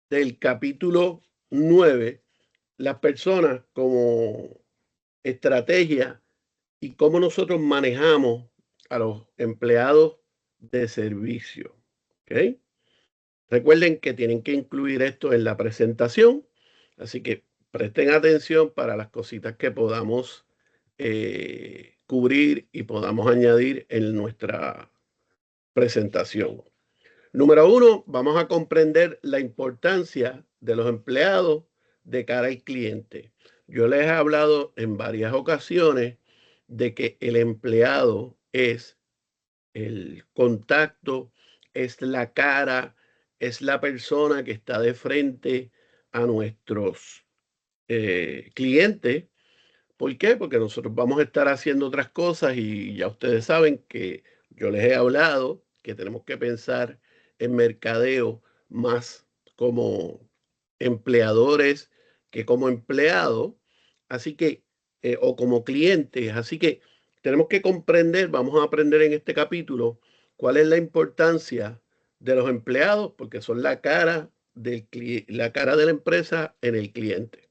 del capítulo 9, las personas como estrategia y cómo nosotros manejamos a los empleados de servicio. ¿Ok? Recuerden que tienen que incluir esto en la presentación, así que presten atención para las cositas que podamos cubrir y podamos añadir en nuestra presentación. Número uno, vamos a comprender la importancia de los empleados de cara al cliente. Yo les he hablado en varias ocasiones de que el empleado es el contacto, es la cara, es la persona que está de frente a nuestros clientes. ¿Por qué? Porque nosotros vamos a estar haciendo otras cosas y ya ustedes saben que yo les he hablado que tenemos que pensar en mercadeo más como empleadores que como empleados, así que, o como clientes. Así que tenemos que comprender, vamos a aprender en este capítulo cuál es la importancia de los empleados, porque son la cara la cara de la empresa en el cliente.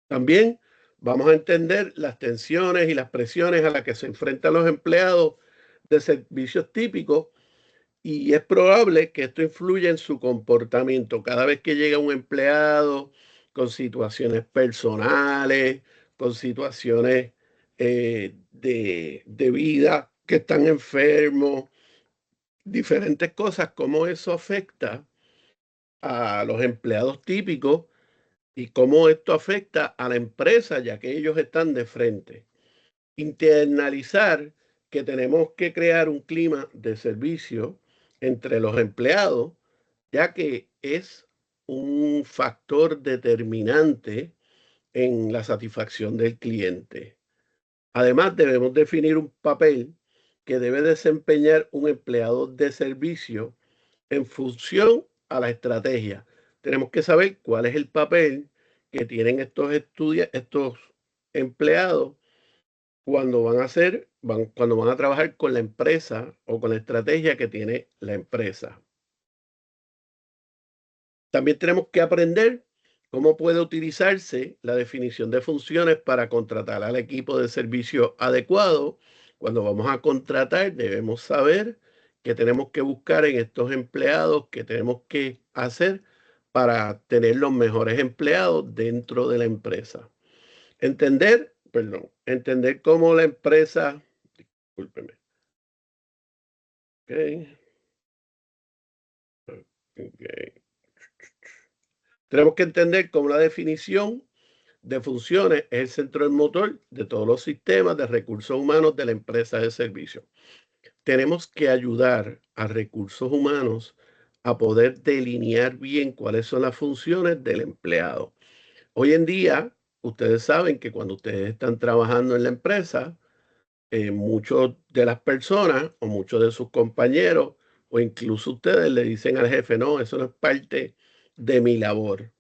También vamos a entender las tensiones y las presiones a las que se enfrentan los empleados de servicios típicos y es probable que esto influya en su comportamiento. Cada vez que llega un empleado con situaciones personales, con situaciones de vida, que están enfermos, diferentes cosas, cómo eso afecta a los empleados típicos y cómo esto afecta a la empresa, ya que ellos están de frente. Internalizar que tenemos que crear un clima de servicio entre los empleados, ya que es un factor determinante en la satisfacción del cliente. Además, debemos definir un papel que debe desempeñar un empleado de servicio en función a la estrategia. Tenemos que saber cuál es el papel que tienen estos empleados cuando cuando van a trabajar con la empresa o con la estrategia que tiene la empresa. También tenemos que aprender cómo puede utilizarse la definición de funciones para contratar al equipo de servicio adecuado. Cuando vamos a contratar, debemos saber qué tenemos que buscar en estos empleados, qué tenemos que hacer para tener los mejores empleados dentro de la empresa. Entender cómo la empresa, discúlpeme, ok, ok. Tenemos que entender cómo la definición de funciones es el centro del motor de todos los sistemas de recursos humanos de la empresa de servicio. Tenemos que ayudar a recursos humanos a poder delinear bien cuáles son las funciones del empleado. Hoy en día, ustedes saben que cuando ustedes están trabajando en la empresa, muchas de las personas o muchos de sus compañeros o incluso ustedes le dicen al jefe, no, eso no es parte de mi labor.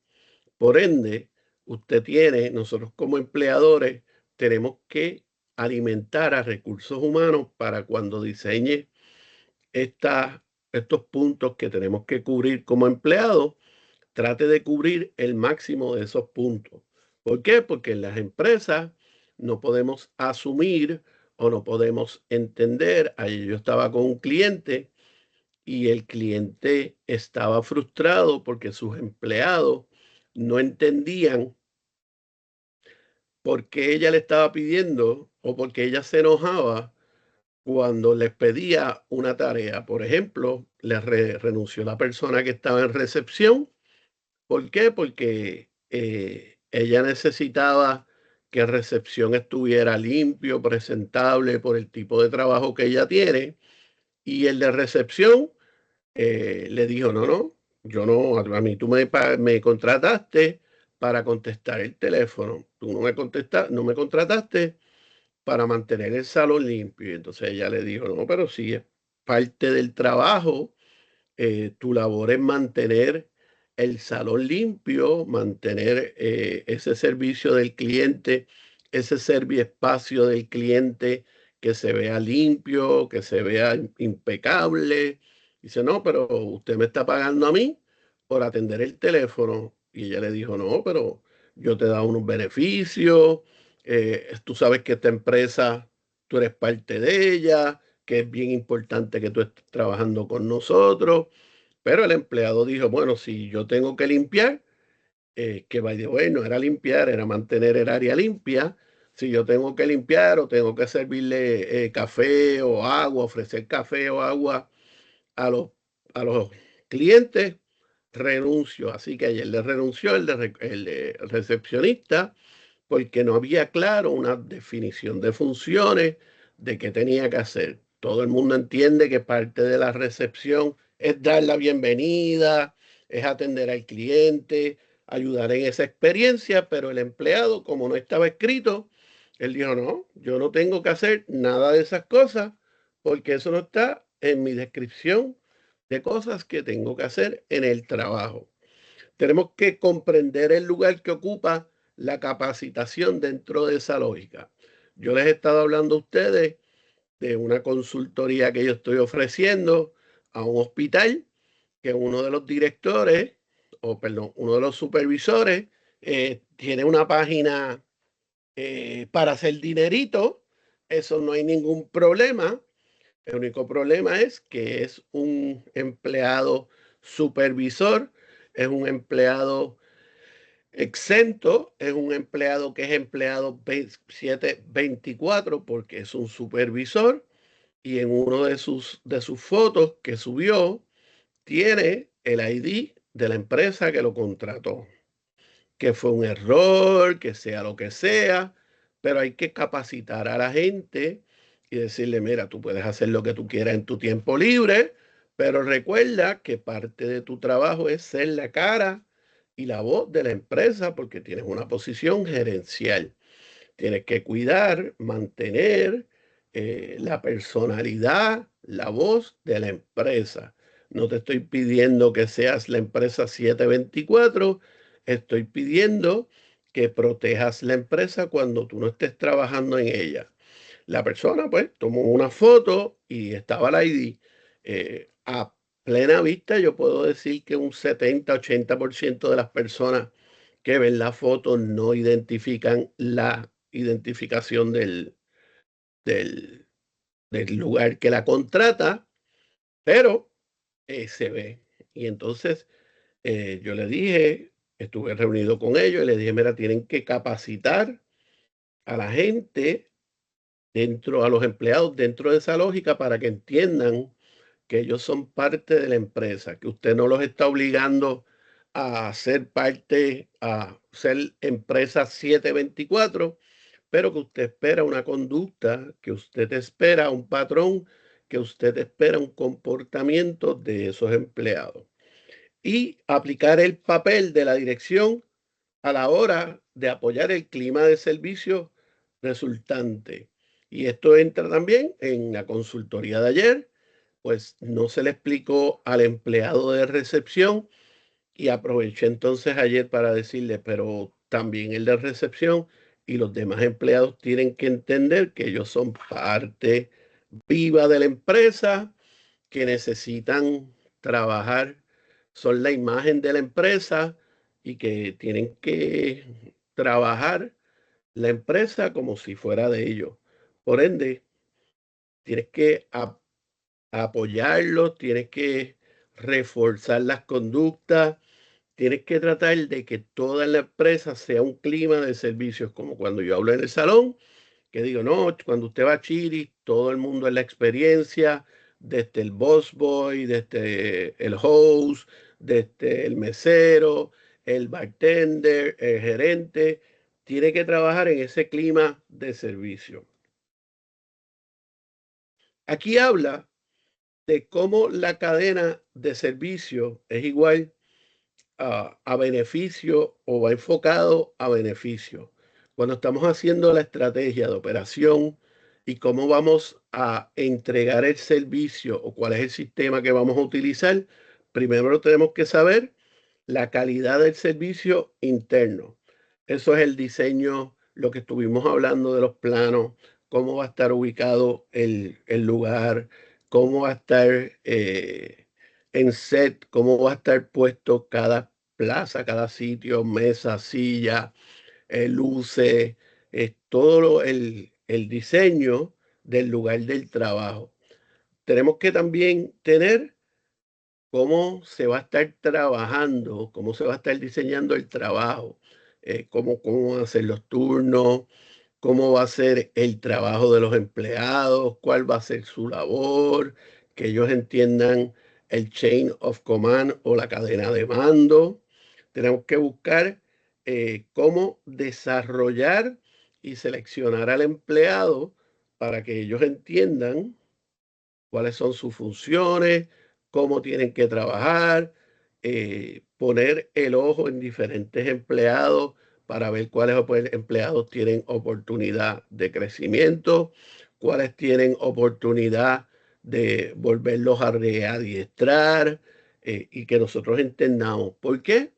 Por ende, nosotros como empleadores, tenemos que alimentar a recursos humanos para cuando diseñe estos puntos que tenemos que cubrir como empleados, trate de cubrir el máximo de esos puntos. ¿Por qué? Porque en las empresas no podemos asumir o no podemos entender. Ayer yo estaba con un cliente y el cliente estaba frustrado porque sus empleados no entendían por qué ella le estaba pidiendo o por qué ella se enojaba cuando les pedía una tarea. Por ejemplo, renunció la persona que estaba en recepción. ¿Por qué? Porque ella necesitaba que recepción estuviera limpio, presentable por el tipo de trabajo que ella tiene. Y el de recepción le dijo, no, no, yo no, a mí tú me contrataste para contestar el teléfono. Tú no me contrataste para mantener el salón limpio. Y entonces ella le dijo, no, pero sí es parte del trabajo, tu labor es mantener el salón limpio, mantener ese servicio del cliente, ese serviespacio del cliente que se vea limpio, que se vea impecable Dice, no, pero usted me está pagando a mí por atender el teléfono. Y ella le dijo, no, pero yo te he dado unos beneficios, tú sabes que esta empresa, tú eres parte de ella, que es bien importante que tú estés trabajando con nosotros. Pero el empleado dijo, bueno, si yo tengo que limpiar, que by the way, no era limpiar, era mantener el área limpia. Si yo tengo que limpiar o tengo que servirle café o agua, ofrecer café o agua a a los clientes, renuncio. Así que ayer le renunció el de recepcionista porque no había claro una definición de funciones de qué tenía que hacer. Todo el mundo entiende que parte de la recepción es dar la bienvenida, es atender al cliente, ayudar en esa experiencia, pero el empleado, como no estaba escrito, él dijo, no, yo no tengo que hacer nada de esas cosas porque eso no está en mi descripción de cosas que tengo que hacer en el trabajo. Tenemos que comprender el lugar que ocupa la capacitación dentro de esa lógica. Yo les he estado hablando a ustedes de una consultoría que yo estoy ofreciendo a un hospital que uno de los directores, o perdón, uno de los supervisores, tiene una página para hacer dinerito. Eso no hay ningún problema. El único problema es que es un empleado supervisor, es un empleado exento, es un empleado que es empleado 724 porque es un supervisor y en uno de sus fotos que subió tiene el ID de la empresa que lo contrató, que fue un error, que sea lo que sea, pero hay que capacitar a la gente y decirle, mira, tú puedes hacer lo que tú quieras en tu tiempo libre, pero recuerda que parte de tu trabajo es ser la cara y la voz de la empresa porque tienes una posición gerencial. Tienes que cuidar, mantener la personalidad, la voz de la empresa. No te estoy pidiendo que seas la empresa 724, estoy pidiendo que protejas la empresa cuando tú no estés trabajando en ella. La persona, pues, tomó una foto y estaba la ID. A plena vista, yo puedo decir que un 70-80% de las personas que ven la foto no identifican la identificación del, del lugar que la contrata, pero se ve. Y entonces yo le dije, estuve reunido con ellos y le dije, mira, tienen que capacitar a la gente dentro, a los empleados dentro de esa lógica para que entiendan que ellos son parte de la empresa, que usted no los está obligando a ser parte, a ser empresa 724, pero que usted espera una conducta, que usted espera un patrón, que usted espera un comportamiento de esos empleados. Y aplicar el papel de la dirección a la hora de apoyar el clima de servicio resultante. Y esto entra también en la consultoría de ayer, pues no se le explicó al empleado de recepción y aproveché entonces ayer para decirle, pero también el de recepción y los demás empleados tienen que entender que ellos son parte viva de la empresa, que necesitan trabajar, son la imagen de la empresa y que tienen que trabajar la empresa como si fuera de ellos. Por ende, tienes que apoyarlos, tienes que reforzar las conductas, tienes que tratar de que toda la empresa sea un clima de servicios, como cuando yo hablo en el salón, que digo, no, cuando usted va a Chiri, todo el mundo es la experiencia, desde el boss boy, desde el host, desde el mesero, el bartender, el gerente, tiene que trabajar en ese clima de servicio. Aquí habla de cómo la cadena de servicio es igual a beneficio o va enfocado a beneficio. Cuando estamos haciendo la estrategia de operación y cómo vamos a entregar el servicio o cuál es el sistema que vamos a utilizar, primero tenemos que saber la calidad del servicio interno. Eso es el diseño, lo que estuvimos hablando de los planos, cómo va a estar ubicado el lugar, cómo va a estar en set, cómo va a estar puesto cada plaza, cada sitio, mesa, silla, luces, el diseño del lugar del trabajo. Tenemos que también tener cómo se va a estar trabajando, cómo se va a estar diseñando el trabajo, cómo van a ser los turnos, cómo va a ser el trabajo de los empleados, cuál va a ser su labor, que ellos entiendan el chain of command o la cadena de mando. Tenemos que buscar cómo desarrollar y seleccionar al empleado para que ellos entiendan cuáles son sus funciones, cómo tienen que trabajar, poner el ojo en diferentes empleados para ver cuáles empleados tienen oportunidad de crecimiento, cuáles tienen oportunidad de volverlos a readiestrar, y que nosotros entendamos. ¿Por qué?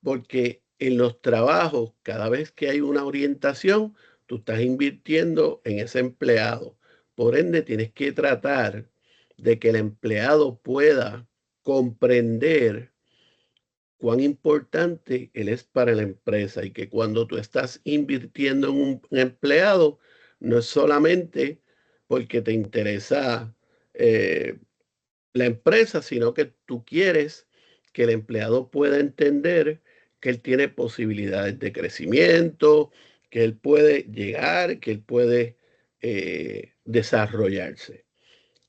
Porque en los trabajos, cada vez que hay una orientación, tú estás invirtiendo en ese empleado. Por ende, tienes que tratar de que el empleado pueda comprender cuán importante él es para la empresa y que cuando tú estás invirtiendo en un empleado, no es solamente porque te interesa eh, la empresa, sino que tú quieres que el empleado pueda entender que él tiene posibilidades de crecimiento, que él puede llegar, que él puede desarrollarse.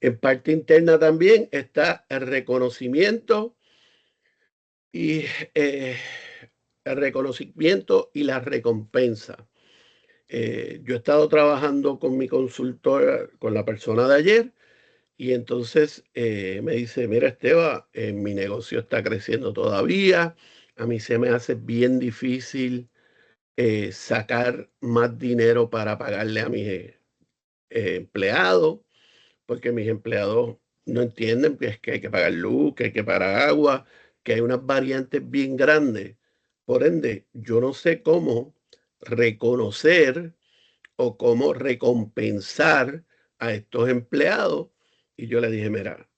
En parte interna también está el reconocimiento y eh, la recompensa. Yo he estado trabajando con mi consultora, con la persona de ayer, y entonces me dice, mira, Esteban, mi negocio está creciendo todavía, a mí se me hace bien difícil sacar más dinero para pagarle a mis empleados, porque mis empleados no entienden que es que hay que pagar luz, que hay que pagar agua, que hay unas variantes bien grandes. Por ende, yo no sé cómo reconocer o cómo recompensar a estos empleados. Y yo le dije, mira,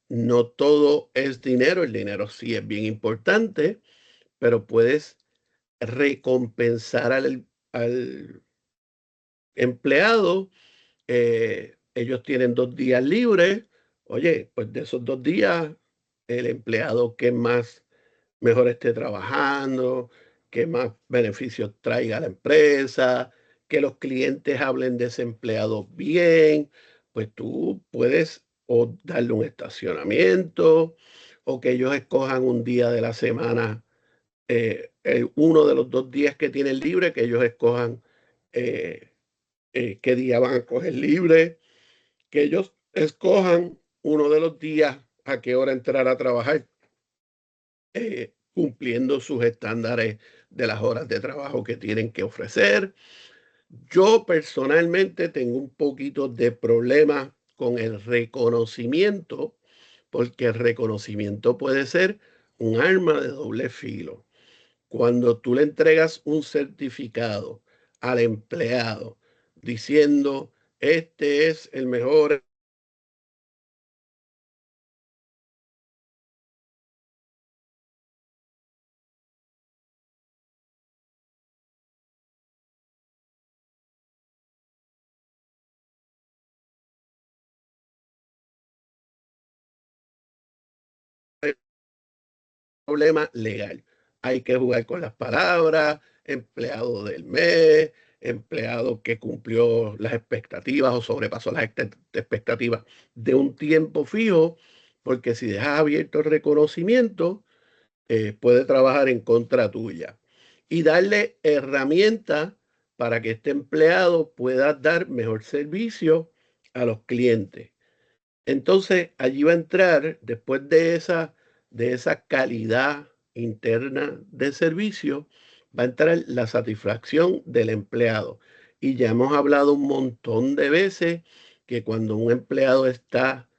no todo es dinero, el dinero sí es bien importante, pero puedes recompensar al empleado. Ellos tienen 2 días libres. Oye, pues de esos 2 días, el empleado que más mejor esté trabajando, que más beneficios traiga a la empresa, que los clientes hablen de ese empleado bien, pues tú puedes o darle un estacionamiento o que ellos escojan un día de la semana, uno de los 2 días que tienen libre, que ellos escojan eh, qué día van a coger libre, que ellos escojan uno de los días a qué hora entrar a trabajar, cumpliendo sus estándares de las horas de trabajo que tienen que ofrecer. Yo personalmente tengo un poquito de problema con el reconocimiento, porque el reconocimiento puede ser un arma de doble filo. Cuando tú le entregas un certificado al empleado diciendo, este es el mejor problema legal. Hay que jugar con las palabras, empleado del mes, empleado que cumplió las expectativas o sobrepasó las expectativas de un tiempo fijo, porque si dejas abierto el reconocimiento, puede trabajar en contra tuya. Y darle herramientas para que este empleado pueda dar mejor servicio a los clientes. Entonces, allí va a entrar, después de esa calidad interna de servicio, va a entrar la satisfacción del empleado. Y ya hemos hablado un montón de veces que cuando un empleado está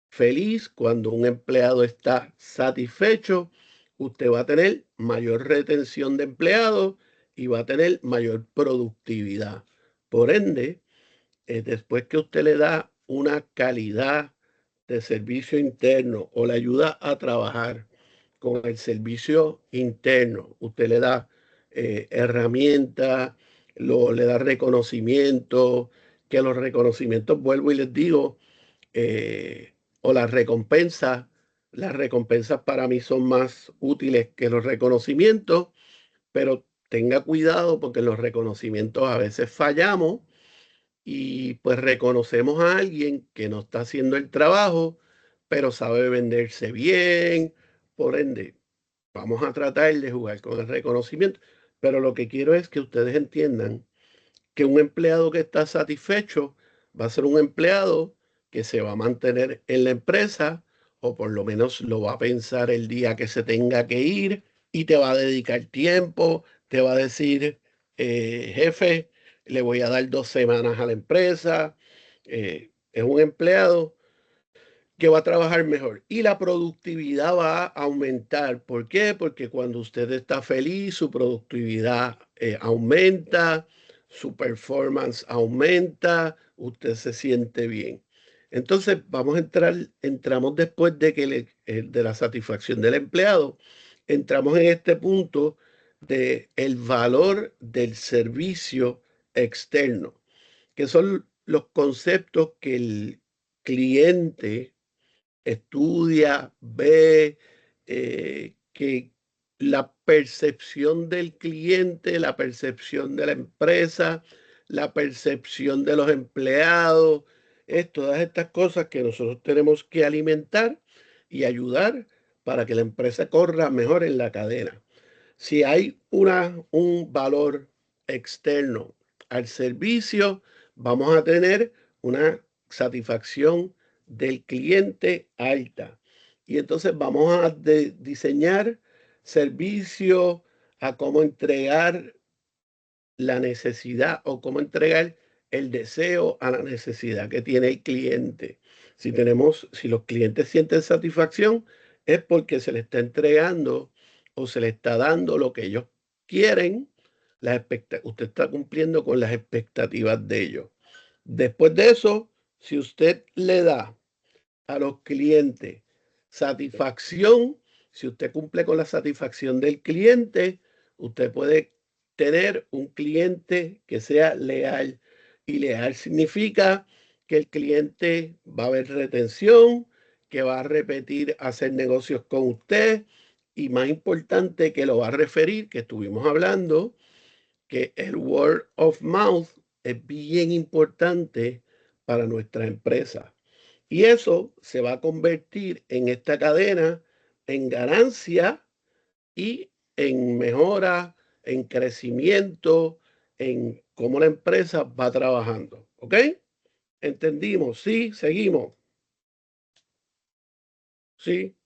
feliz, cuando un empleado está satisfecho, usted va a tener mayor retención de empleados y va a tener mayor productividad. Por ende, después que usted le da una calidad de servicio interno o le ayuda a trabajar con el servicio interno, usted le da herramientas, le da reconocimiento, que los reconocimientos, vuelvo y les digo, o las recompensas para mí son más útiles que los reconocimientos, pero tenga cuidado porque en los reconocimientos a veces fallamos y pues reconocemos a alguien que no está haciendo el trabajo, pero sabe venderse bien, por ende, vamos a tratar de jugar con el reconocimiento, pero lo que quiero es que ustedes entiendan que un empleado que está satisfecho va a ser un empleado que se va a mantener en la empresa o por lo menos lo va a pensar el día que se tenga que ir y te va a dedicar tiempo, te va a decir, jefe, le voy a dar 2 semanas a la empresa. Es un empleado que va a trabajar mejor y la productividad va a aumentar. ¿Por qué? Porque cuando usted está feliz, su productividad aumenta, su performance aumenta, usted se siente bien. Entonces, entramos después de de la satisfacción del empleado, entramos en este punto de el valor del servicio externo, que son los conceptos que el cliente estudia, ve que la percepción del cliente, la percepción de la empresa, la percepción de los empleados, es todas estas cosas que nosotros tenemos que alimentar y ayudar para que la empresa corra mejor en la cadena. Si hay un valor externo al servicio, vamos a tener una satisfacción del cliente alta. Y entonces vamos a diseñar servicios a cómo entregar la necesidad o cómo entregar el deseo a la necesidad que tiene el cliente. Si los clientes sienten satisfacción, es porque se les está entregando o se les está dando lo que ellos quieren. Usted está cumpliendo con las expectativas de ellos. Después de eso, si usted le da a los clientes satisfacción, si usted cumple con la satisfacción del cliente, usted puede tener un cliente que sea leal. Y leal significa que el cliente va a haber retención, que va a repetir hacer negocios con usted y más importante que lo va a referir, que estuvimos hablando, que el word of mouth es bien importante para nuestra empresa. Y eso se va a convertir en esta cadena en ganancia y en mejora, en crecimiento, en cómo la empresa va trabajando. ¿Ok? ¿Entendimos? Sí, seguimos. Sí,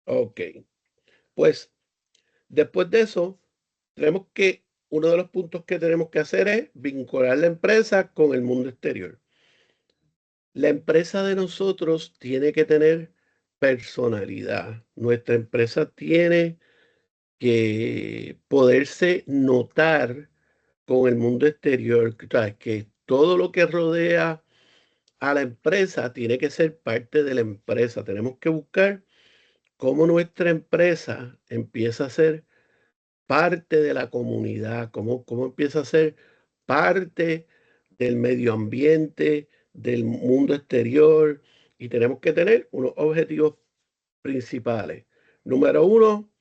ok. Pues después de eso, uno de los puntos que tenemos que hacer es vincular la empresa con el mundo exterior. La empresa de nosotros tiene que tener personalidad. Nuestra empresa tiene que poderse notar con el mundo exterior, que todo lo que rodea a la empresa tiene que ser parte de la empresa. Tenemos que buscar cómo nuestra empresa empieza a ser parte de la comunidad, cómo empieza a ser parte del medio ambiente, del mundo exterior, y tenemos que tener unos objetivos principales. Número uno,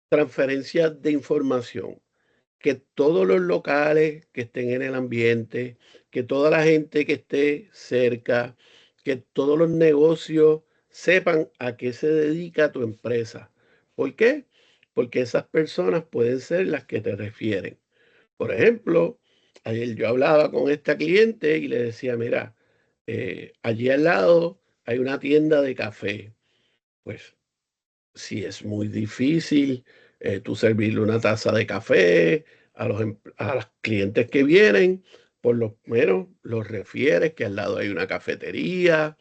transferencia de información, que todos los locales que estén en el ambiente, que toda la gente que esté cerca, que todos los negocios sepan a qué se dedica tu empresa. ¿Por qué? Porque esas personas pueden ser las que te refieren. Por ejemplo, ayer yo hablaba con esta cliente y le decía, mira, allí al lado hay una tienda de café. Pues si es muy difícil tú servirle una taza de café a los clientes que vienen, por lo menos los refieres que al lado hay una cafetería,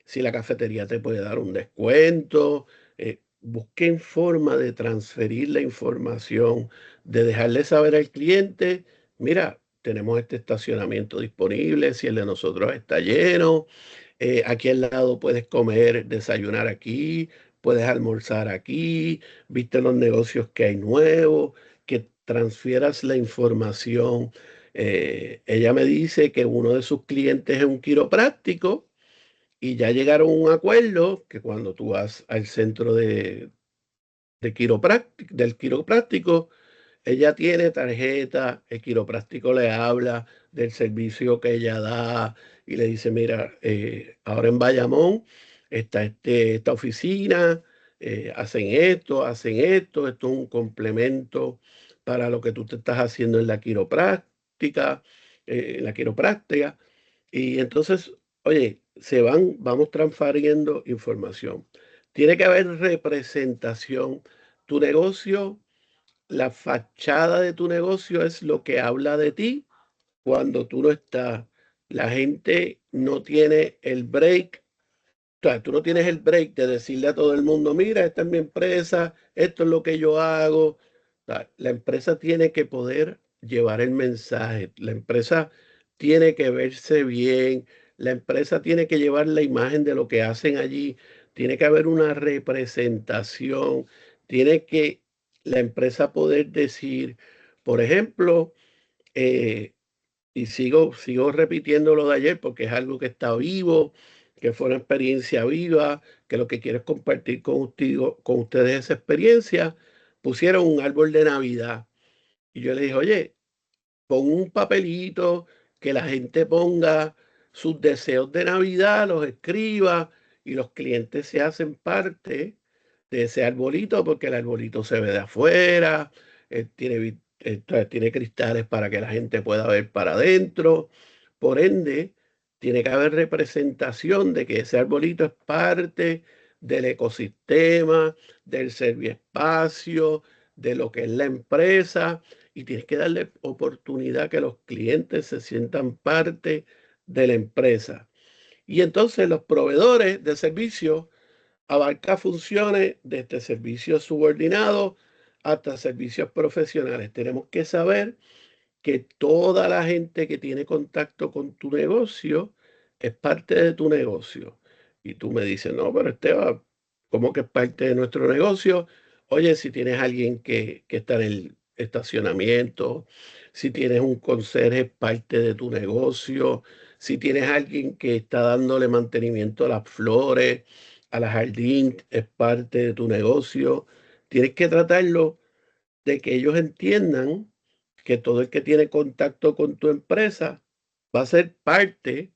si la cafetería te puede dar un descuento, busquen forma de transferir la información, de dejarle saber al cliente, mira, tenemos este estacionamiento disponible, si el de nosotros está lleno, aquí al lado puedes comer, desayunar aquí, puedes almorzar aquí, viste los negocios que hay nuevos, que transfieras la información. Ella me dice que uno de sus clientes es un quiropráctico y ya llegaron a un acuerdo que cuando tú vas al centro del quiropráctico, ella tiene tarjeta, el quiropráctico le habla del servicio que ella da y le dice, mira, ahora en Bayamón está esta oficina, hacen esto es un complemento para lo que tú te estás haciendo en la quiropráctica. Y entonces, oye, vamos transfiriendo información. Tiene que haber representación. Tu negocio, la fachada de tu negocio es lo que habla de ti cuando tú no estás. La gente no tiene el break, o sea, tú no tienes el break de decirle a todo el mundo, mira, esta es mi empresa, esto es lo que yo hago. O sea, la empresa tiene que poder llevar el mensaje, la empresa tiene que verse bien, la empresa tiene que llevar la imagen de lo que hacen allí, tiene que haber una representación, tiene que la empresa poder decir, por ejemplo, eh, y sigo repitiendo lo de ayer porque es algo que está vivo, que fue una experiencia viva, que lo que quiero es compartir con ustedes esa experiencia. Pusieron un árbol de Navidad y yo le dije, oye, pon un papelito, que la gente ponga sus deseos de Navidad, los escriba y los clientes se hacen parte de ese arbolito porque el arbolito se ve de afuera, tiene cristales para que la gente pueda ver para adentro. Por ende, tiene que haber representación de que ese arbolito es parte del ecosistema, del serviespacio, de lo que es la empresa y tienes que darle oportunidad que los clientes se sientan parte de la empresa. Y entonces los proveedores de servicios abarca funciones desde servicios subordinados hasta servicios profesionales. Tenemos que saber que toda la gente que tiene contacto con tu negocio es parte de tu negocio. Y tú me dices, no, pero Esteban, ¿cómo que es parte de nuestro negocio? Oye, si tienes alguien que está en el estacionamiento, si tienes un conserje, es parte de tu negocio, si tienes alguien que está dándole mantenimiento a las flores, a la jardín, es parte de tu negocio. Tienes que tratarlo de que ellos entiendan que todo el que tiene contacto con tu empresa va a ser parte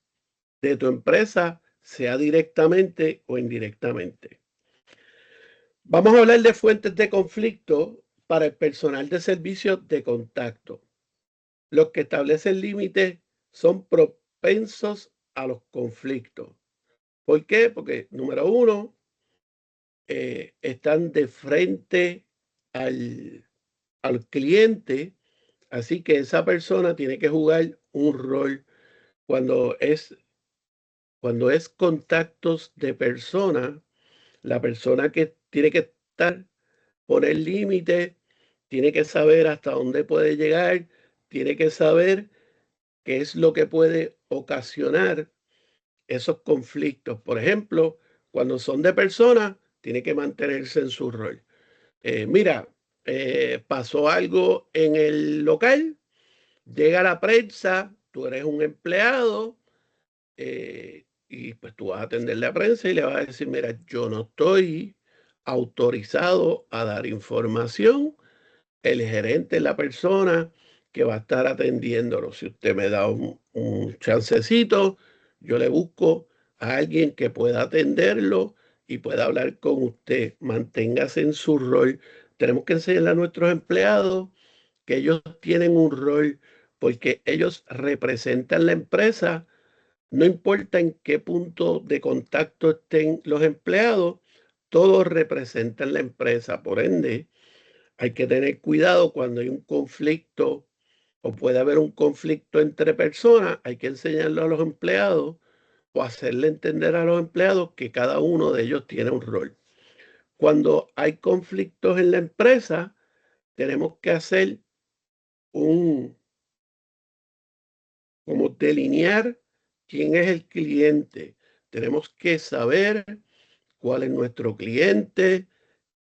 de tu empresa, sea directamente o indirectamente. Vamos a hablar de fuentes de conflicto para el personal de servicios de contacto. Los que establecen límites son propensos a los conflictos. ¿Por qué? Porque, número uno, están de frente al, al cliente. Así que esa persona tiene que jugar un rol cuando es contactos de persona, la persona que tiene que estar, poner límite, tiene que saber hasta dónde puede llegar, tiene que saber qué es lo que puede ocasionar esos conflictos. Por ejemplo, cuando son de personas, tiene que mantenerse en su rol. Mira, pasó algo en el local. Llega la prensa, tú eres un empleado y pues tú vas a atender la prensa y le vas a decir, mira, yo no estoy autorizado a dar información. El gerente es la persona que va a estar atendiéndolo. Si usted me da un chancecito, yo le busco a alguien que pueda atenderlo y pueda hablar con usted. Manténgase en su rol. Tenemos que enseñarle a nuestros empleados que ellos tienen un rol porque ellos representan la empresa, no importa en qué punto de contacto estén los empleados, todos representan la empresa. Por ende, hay que tener cuidado cuando hay un conflicto o puede haber un conflicto entre personas, hay que enseñarlo a los empleados o hacerle entender a los empleados que cada uno de ellos tiene un rol. Cuando hay conflictos en la empresa, tenemos que hacer un como delinear quién es el cliente. Tenemos que saber cuál es nuestro cliente,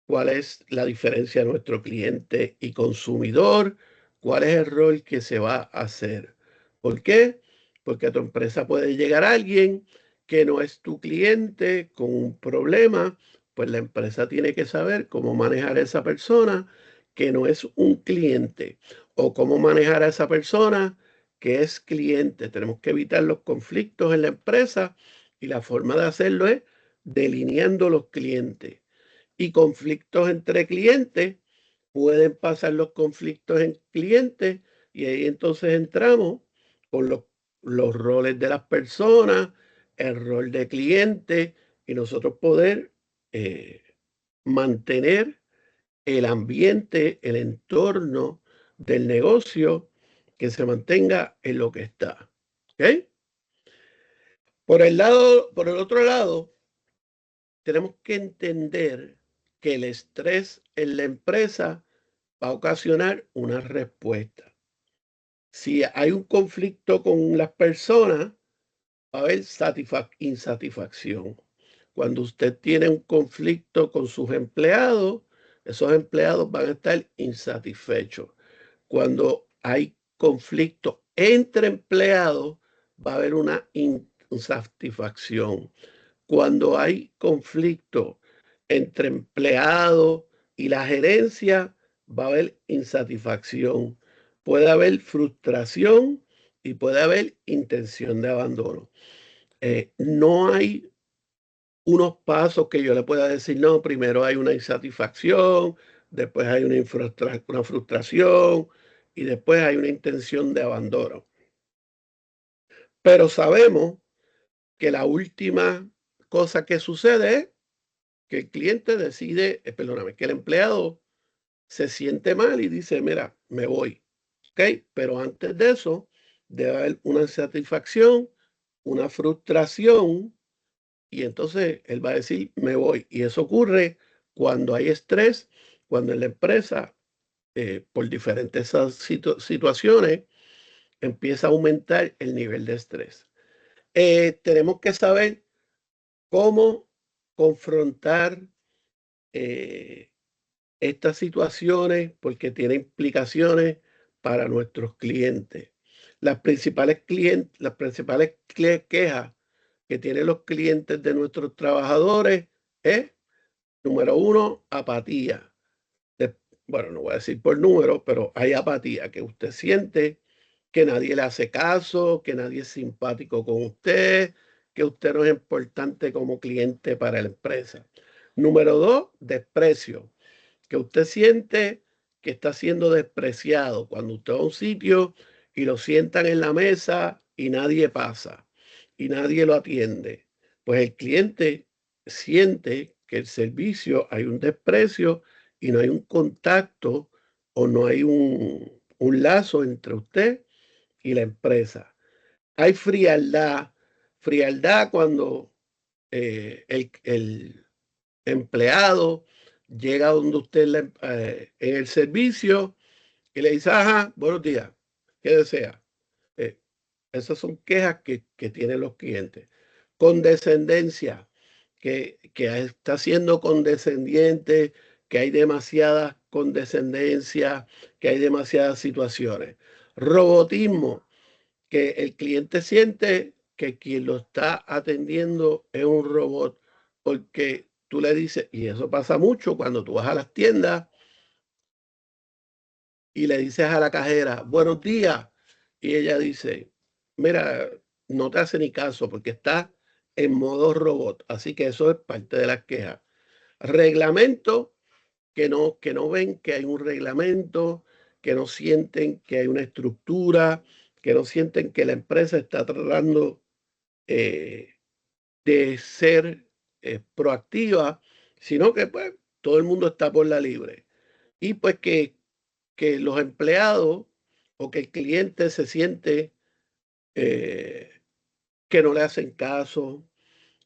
cuál es la diferencia de nuestro cliente y consumidor, cuál es el rol que se va a hacer. ¿Por qué? Porque a tu empresa puede llegar alguien que no es tu cliente con un problema, pues la empresa tiene que saber cómo manejar a esa persona que no es un cliente o cómo manejar a esa persona que es cliente. Tenemos que evitar los conflictos en la empresa y la forma de hacerlo es delineando los clientes y conflictos entre clientes. Pueden pasar los conflictos en clientes y ahí entonces entramos con los roles de las personas, el rol de cliente y nosotros poder eh, mantener el ambiente, el entorno del negocio que se mantenga en lo que está. ¿Ok? Por el otro lado, tenemos que entender que el estrés en la empresa va a ocasionar una respuesta. Si hay un conflicto con las personas, va a haber insatisfacción. Cuando usted tiene un conflicto con sus empleados, esos empleados van a estar insatisfechos. Cuando hay conflicto entre empleados, va a haber una insatisfacción. Cuando hay conflicto entre empleados y la gerencia, va a haber insatisfacción. Puede haber frustración y puede haber intención de abandono. No hay unos pasos que yo le pueda decir, no, primero hay una insatisfacción, después hay una frustración y después hay una intención de abandono. Pero sabemos que la última cosa que sucede es que el cliente decide, perdóname, que el empleado se siente mal y dice, mira, me voy. ¿Ok? Pero antes de eso, debe haber una insatisfacción, una frustración, y entonces él va a decir, me voy. Y eso ocurre cuando hay estrés, cuando en la empresa, por diferentes situaciones, empieza a aumentar el nivel de estrés. Tenemos que saber cómo confrontar eh, estas situaciones porque tiene implicaciones para nuestros clientes. Las principales quejas que tienen los clientes de nuestros trabajadores es, número uno, apatía. De- bueno, no voy a decir por número, pero hay apatía, que usted siente que nadie le hace caso, que nadie es simpático con usted, que usted no es importante como cliente para la empresa. Número dos, desprecio, que usted siente que está siendo despreciado cuando usted va a un sitio y lo sientan en la mesa y nadie pasa y nadie lo atiende. Pues el cliente siente que el servicio hay un desprecio y no hay un contacto o no hay un lazo entre usted y la empresa. Hay frialdad cuando el empleado llega donde usted en el servicio y le dice, ajá, buenos días, ¿qué desea? Eh, Esas son quejas que tienen los clientes. Condescendencia, que está siendo condescendiente, que hay demasiada condescendencia, que hay demasiadas situaciones. Robotismo, que el cliente siente que quien lo está atendiendo es un robot, porque tú le dices, y eso pasa mucho cuando tú vas a las tiendas y le dices a la cajera, buenos días, y ella dice, mira, no te hace ni caso porque está en modo robot, así que eso es parte de las quejas. Reglamento, que no ven que hay un reglamento, que no sienten que hay una estructura, que no sienten que la empresa está tratando eh, de ser proactiva, sino que pues todo el mundo está por la libre. Y pues que los empleados o que el cliente se siente eh, que no le hacen caso,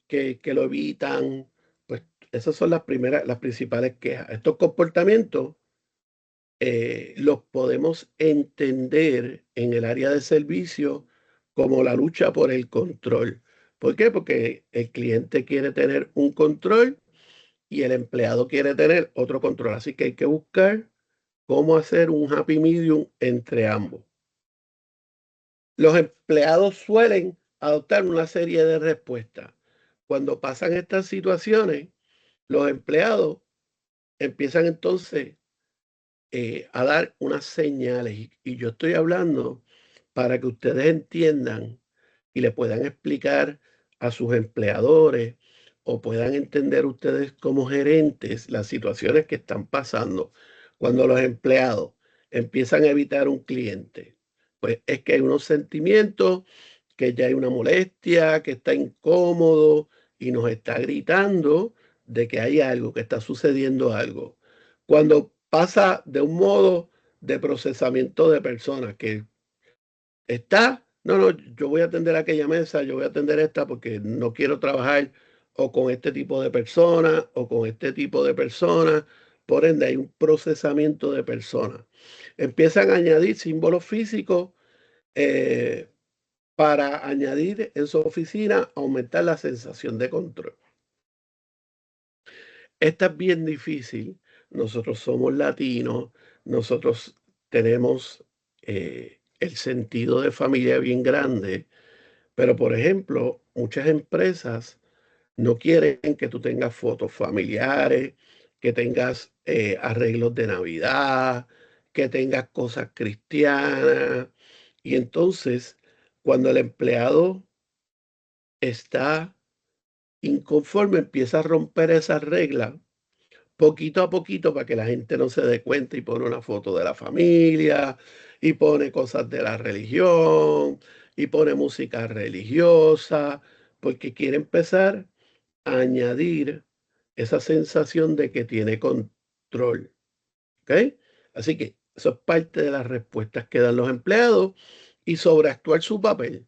que lo evitan, pues esas son las principales quejas. Estos comportamientos los podemos entender en el área de servicio como la lucha por el control. ¿Por qué? Porque el cliente quiere tener un control y el empleado quiere tener otro control. Así que hay que buscar cómo hacer un happy medium entre ambos. Los empleados suelen adoptar una serie de respuestas. Cuando pasan estas situaciones, los empleados empiezan entonces a dar unas señales. Y yo estoy hablando para que ustedes entiendan y le puedan explicar a sus empleadores o puedan entender ustedes como gerentes las situaciones que están pasando. Cuando los empleados empiezan a evitar un cliente, pues es que hay unos sentimientos, que ya hay una molestia, que está incómodo y nos está gritando de que hay algo, que está sucediendo algo. Cuando pasa de un modo de procesamiento de personas que no, no, yo voy a atender aquella mesa, yo voy a atender esta porque no quiero trabajar o con este tipo de personas o con este tipo de personas. Por ende, hay un procesamiento de personas. Empiezan a añadir símbolos físicos eh, para añadir en su oficina, aumentar la sensación de control. Esta es bien difícil. Nosotros somos latinos, nosotros tenemos el sentido de familia bien grande, pero por ejemplo, muchas empresas no quieren que tú tengas fotos familiares, que tengas arreglos de Navidad, que tengas cosas cristianas. Y entonces, cuando el empleado está inconforme, empieza a romper esas reglas poquito a poquito para que la gente no se dé cuenta y pone una foto de la familia y pone cosas de la religión y pone música religiosa porque quiere empezar a añadir esa sensación de que tiene control. ¿Ok? Así que eso es parte de las respuestas que dan los empleados y sobreactuar su papel.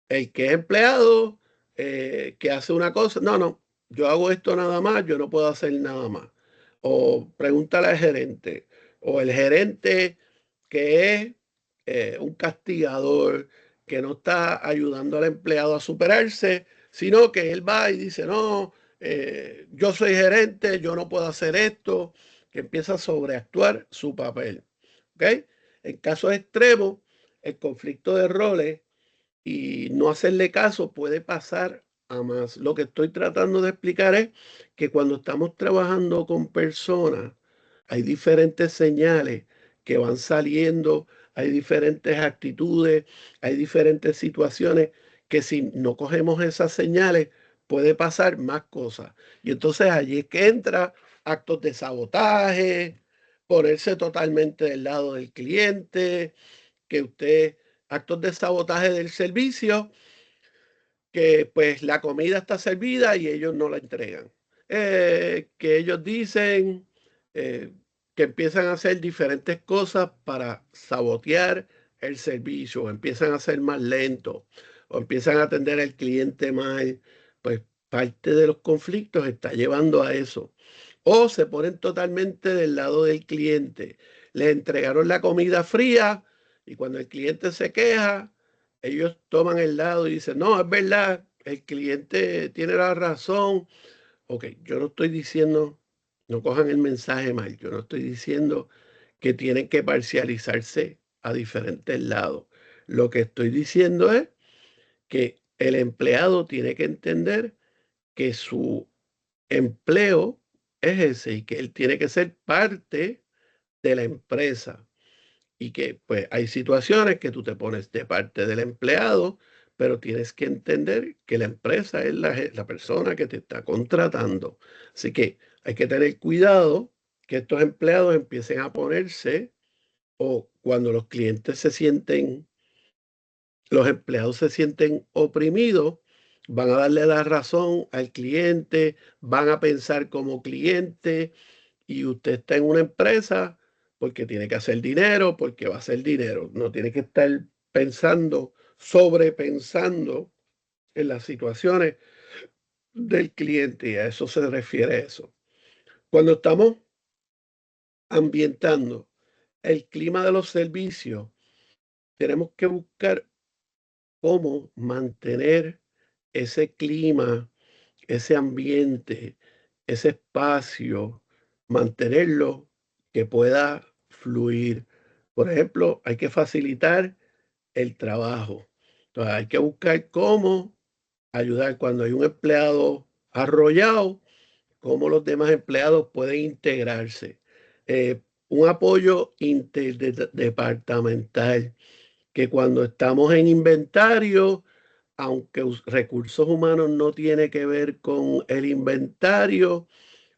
El que es empleado, que hace una cosa, no, no, yo hago esto nada más, yo no puedo hacer nada más. O pregúntale al gerente, o el gerente que es un castigador, que no está ayudando al empleado a superarse, sino que él va y dice, no, yo soy gerente, yo no puedo hacer esto, que empieza a sobreactuar su papel. ¿Ok? En casos extremos, el conflicto de roles y no hacerle caso puede pasar a más. Lo que estoy tratando de explicar es que cuando estamos trabajando con personas, hay diferentes señales que van saliendo, hay diferentes actitudes, hay diferentes situaciones que si no cogemos esas señales puede pasar más cosas. Y entonces allí es que entra actos de sabotaje, ponerse totalmente del lado del cliente, que usted actos de sabotaje del servicio, que pues la comida está servida y ellos no la entregan. Que ellos dicen eh, que empiezan a hacer diferentes cosas para sabotear el servicio, o empiezan a ser más lentos, o empiezan a atender al cliente mal, pues parte de los conflictos está llevando a eso. O se ponen totalmente del lado del cliente. Les entregaron la comida fría y cuando el cliente se queja, ellos toman el lado y dicen, no, es verdad, el cliente tiene la razón. Ok, yo no estoy diciendo, no cojan el mensaje mal, yo no estoy diciendo que tienen que parcializarse a diferentes lados. Lo que estoy diciendo es que el empleado tiene que entender que su empleo es ese y que él tiene que ser parte de la empresa y que pues hay situaciones que tú te pones de parte del empleado, pero tienes que entender que la empresa es la persona que te está contratando. Así que hay que tener cuidado que estos empleados empiecen a ponerse o cuando los empleados se sienten oprimidos, van a darle la razón al cliente, van a pensar como cliente y usted está en una empresa porque tiene que hacer dinero, porque va a hacer dinero. No tiene que estar pensando, sobrepensando en las situaciones del cliente y a eso se refiere eso. Cuando estamos ambientando el clima de los servicios, tenemos que buscar cómo mantener ese clima, ese ambiente, ese espacio, mantenerlo que pueda fluir. Por ejemplo, hay que facilitar el trabajo. Entonces, hay que buscar cómo ayudar cuando hay un empleado arrollado, cómo los demás empleados pueden integrarse. Un apoyo interdepartamental, que cuando estamos en inventario, aunque recursos humanos no tiene que ver con el inventario,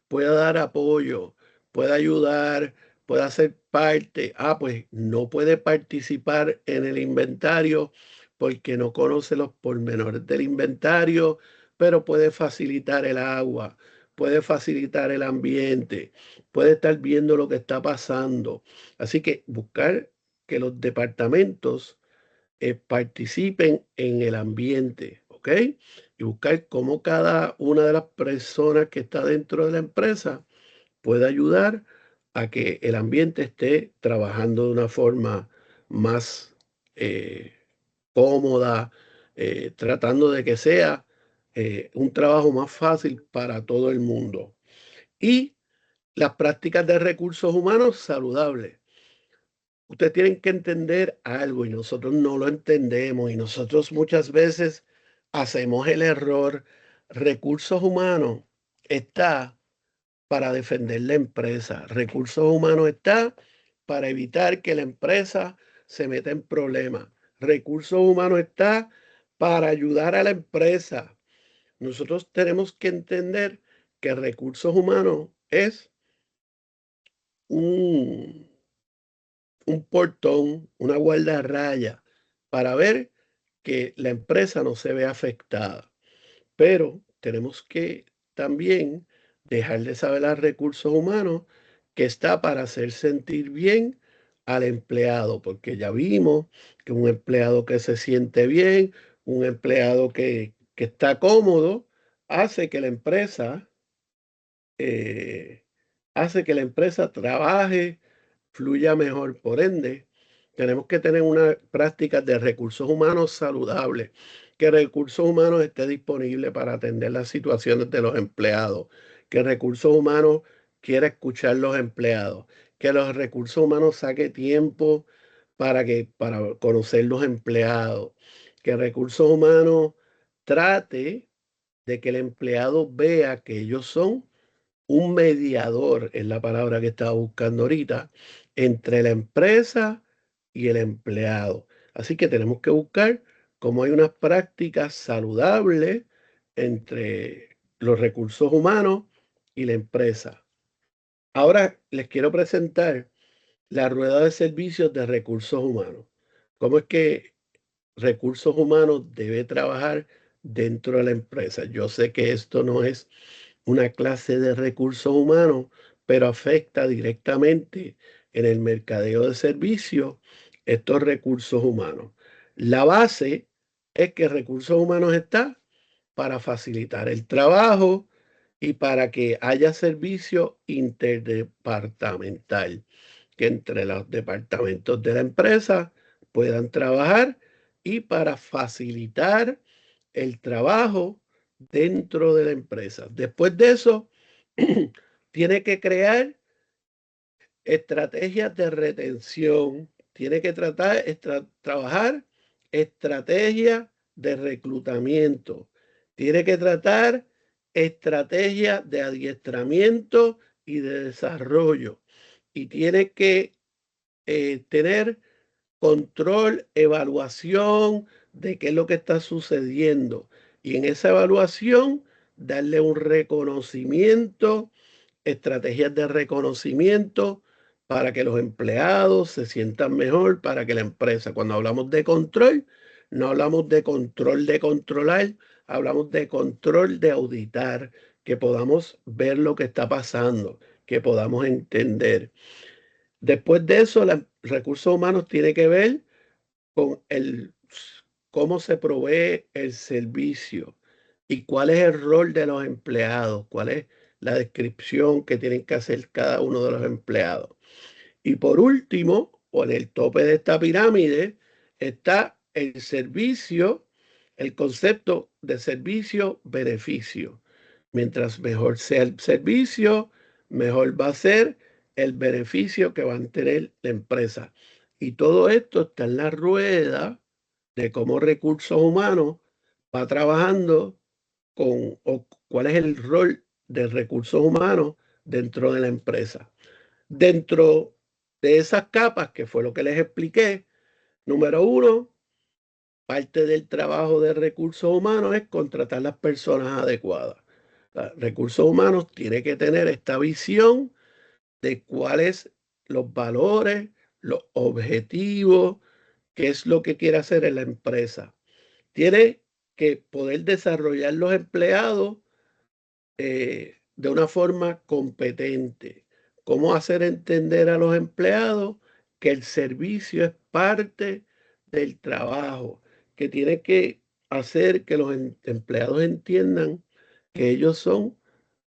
pueda dar apoyo, pueda ayudar, pueda ser parte. Pues no puede participar en el inventario porque no conoce los pormenores del inventario, pero puede facilitar el agua, puede facilitar el ambiente, puede estar viendo lo que está pasando. Así que buscar que los departamentos participen en el ambiente, ¿ok? Y buscar cómo cada una de las personas que está dentro de la empresa puede ayudar a que el ambiente esté trabajando de una forma más eh, cómoda, tratando de que sea un trabajo más fácil para todo el mundo. Y las prácticas de recursos humanos saludables. Ustedes tienen que entender algo y nosotros no lo entendemos y nosotros muchas veces hacemos el error. Recursos humanos está para defender la empresa. Recursos humanos está para evitar que la empresa se meta en problemas. Recursos humanos está para ayudar a la empresa. Nosotros tenemos que entender que recursos humanos es un un portón, una guardarraya, para ver que la empresa no se ve afectada. Pero tenemos que también dejarle saber a recursos humanos que está para hacer sentir bien al empleado, porque ya vimos que un empleado que se siente bien, un empleado que está cómodo, hace que la empresa eh, hace que la empresa trabaje, fluya mejor. Por ende, tenemos que tener una práctica de recursos humanos saludables, que recursos humanos esté disponible para atender las situaciones de los empleados, que recursos humanos quiera escuchar los empleados, que los recursos humanos saque tiempo para conocer los empleados, que recursos humanos trate de que el empleado vea que ellos son un mediador, es la palabra que estaba buscando ahorita, entre la empresa y el empleado. Así que tenemos que buscar cómo hay unas prácticas saludables entre los recursos humanos y la empresa. Ahora les quiero presentar la rueda de servicios de recursos humanos. ¿Cómo es que recursos humanos debe trabajar dentro de la empresa? Yo sé que esto no es una clase de recursos humanos, pero afecta directamente en el mercadeo de servicios estos recursos humanos. La base es que recursos humanos está para facilitar el trabajo y para que haya servicio interdepartamental, que entre los departamentos de la empresa puedan trabajar y para facilitar el trabajo dentro de la empresa. Después de eso, tiene que crear estrategias de retención, tiene que trabajar estrategias de reclutamiento, tiene que tratar estrategias de adiestramiento y de desarrollo y tiene que tener control, evaluación de qué es lo que está sucediendo y en esa evaluación darle un reconocimiento, estrategias de reconocimiento para que los empleados se sientan mejor, para que la empresa, cuando hablamos de control, no hablamos de control de controlar, hablamos de control de auditar, que podamos ver lo que está pasando, que podamos entender. Después de eso, los recursos humanos tiene que ver con cómo se provee el servicio y cuál es el rol de los empleados, cuál es la descripción que tienen que hacer cada uno de los empleados. Y por último, o en el tope de esta pirámide, está el servicio, el concepto de servicio-beneficio. Mientras mejor sea el servicio, mejor va a ser el beneficio que va a tener la empresa. Y todo esto está en la rueda de cómo recursos humanos va trabajando con o cuál es el rol de recursos humanos dentro de la empresa. Dentro de esas capas, que fue lo que les expliqué, número uno, parte del trabajo de recursos humanos es contratar las personas adecuadas. Recursos humanos tiene que tener esta visión de cuáles los valores, los objetivos, qué es lo que quiere hacer en la empresa. Tiene que poder desarrollar los empleados de una forma competente. Cómo hacer entender a los empleados que el servicio es parte del trabajo, que tiene que hacer que los empleados entiendan que ellos son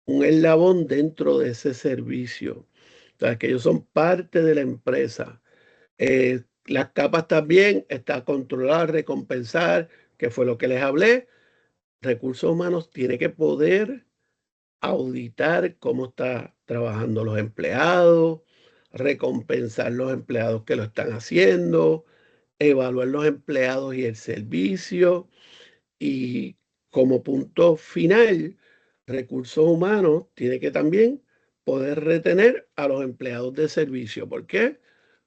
un eslabón dentro de ese servicio, o sea, que ellos son parte de la empresa. Las capas también está controlar, recompensar, que fue lo que les hablé. Recursos humanos tiene que poder auditar cómo está trabajando los empleados, recompensar los empleados que lo están haciendo, evaluar los empleados y el servicio y como punto final, recursos humanos tiene que también poder retener a los empleados de servicio. ¿Por qué?